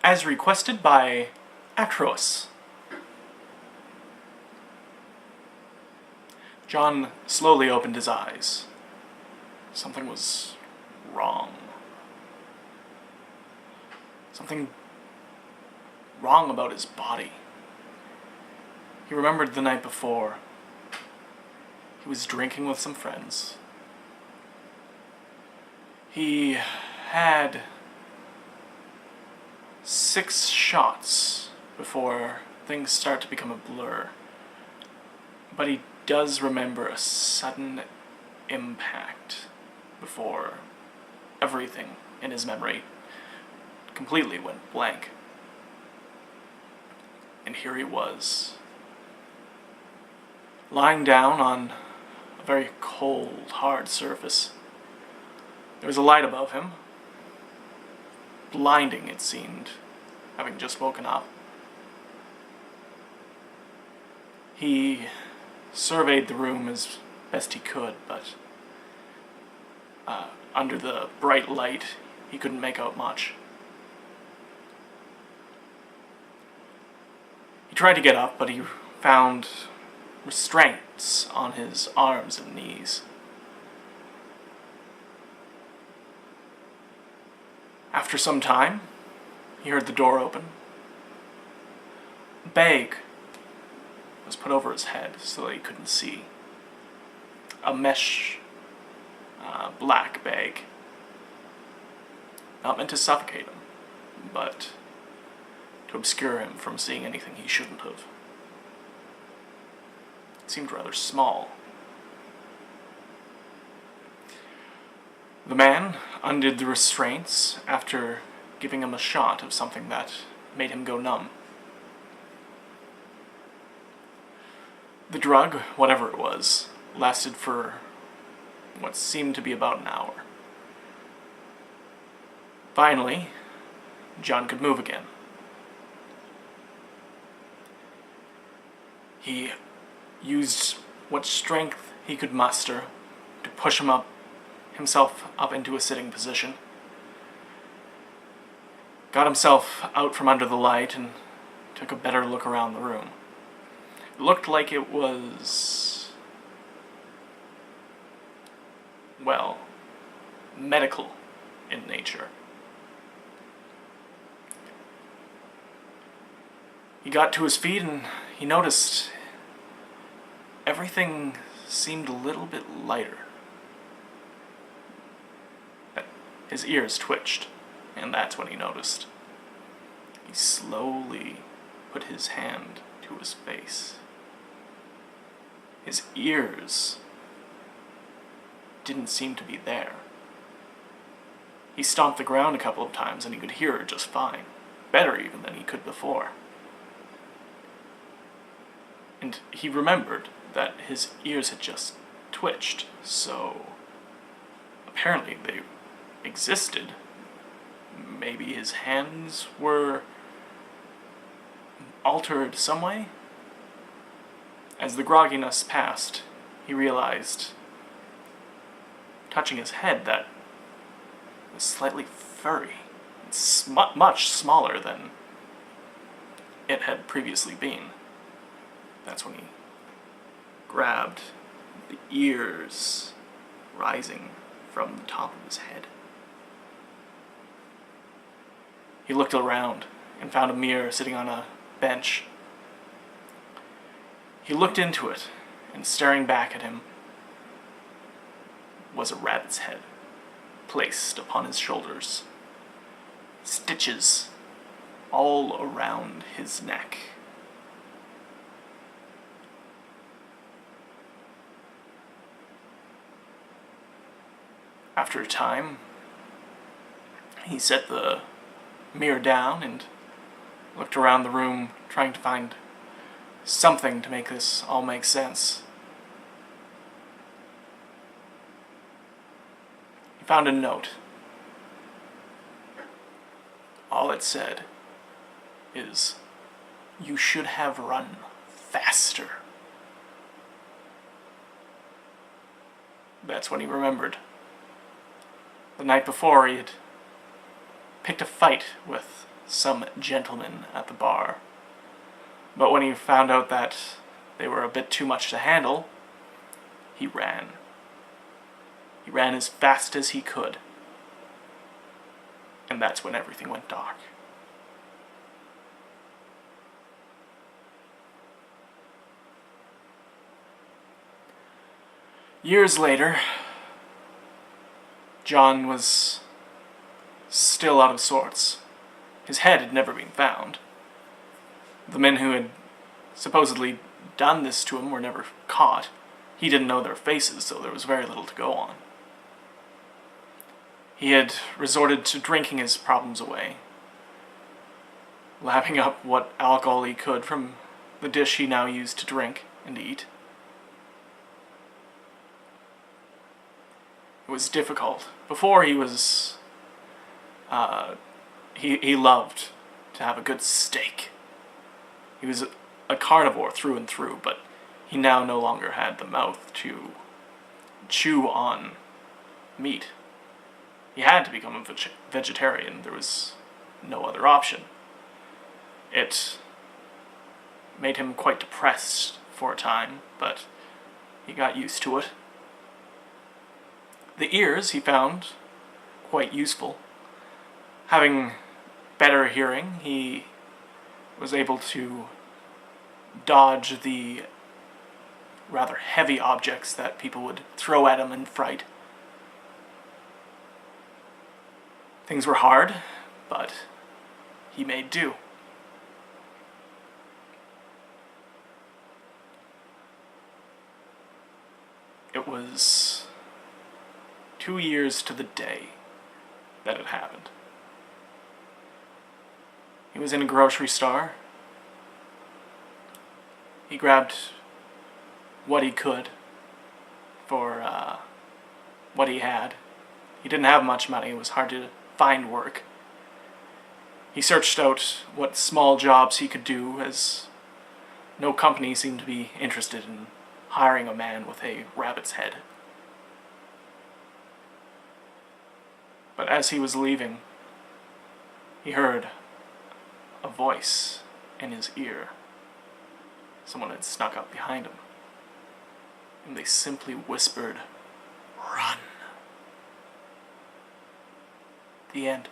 as requested by atrous. John slowly opened his eyes. Something was wrong. Something wrong about his body. He remembered the night before. He was drinking with some friends. He had 6 shots before things start to become a blur. But he does remember a sudden impact before everything in his memory completely went blank. And here he was, lying down on a very cold, hard surface. There was a light above him, blinding it seemed, having just woken up. He surveyed the room as best he could, but under the bright light, he couldn't make out much. He tried to get up, but he found restraints on his arms and knees. After some time, he heard the door open. A bag was put over his head so that he couldn't see. A mesh black bag. Not meant to suffocate him, but to obscure him from seeing anything he shouldn't have. It seemed rather small. The man undid the restraints after giving him a shot of something that made him go numb. The drug, whatever it was, lasted for what seemed to be about an hour. Finally, John could move again. He used what strength he could muster to push himself up into a sitting position. Got himself out from under the light and took a better look around the room. It looked like it was, well, medical in nature. He got to his feet and he noticed everything seemed a little bit lighter. His ears twitched, and that's when he noticed. He slowly put his hand to his face. His ears didn't seem to be there. He stomped the ground a couple of times and he could hear her just fine. Better even than he could before. And he remembered that his ears had just twitched, so apparently they existed. Maybe his hands were altered some way? As the grogginess passed, he realized, touching his head, that it was slightly furry. It's much smaller than it had previously been. That's when he grabbed the ears rising from the top of his head. He looked around and found a mirror sitting on a bench. He looked into it, and staring back at him was a rabbit's head, placed upon his shoulders. Stitches all around his neck. After a time, he set the mirror down and looked around the room, trying to find something to make this all make sense. He found a note. All it said is, "You should have run faster." That's when he remembered. The night before, he had picked a fight with some gentlemen at the bar. But when he found out that they were a bit too much to handle, he ran. He ran as fast as he could. And that's when everything went dark. Years later, John was still out of sorts. His head had never been found. The men who had supposedly done this to him were never caught. He didn't know their faces, so there was very little to go on. He had resorted to drinking his problems away, lapping up what alcohol he could from the dish he now used to drink and eat. It was difficult. Before he was, he loved to have a good steak. He was a carnivore through and through, but he now no longer had the mouth to chew on meat. He had to become a vegetarian. There was no other option. It made him quite depressed for a time, but he got used to it. The ears he found quite useful. Having better hearing, he was able to dodge the rather heavy objects that people would throw at him in fright. Things were hard, but he made do. It was 2 years to the day that it happened. He was in a grocery store. He grabbed what he could for what he had. He didn't have much money. It was hard to find work. He searched out what small jobs he could do, as no company seemed to be interested in hiring a man with a rabbit's head. But as he was leaving, he heard a voice in his ear. Someone had snuck up behind him, and they simply whispered, "Run." The end.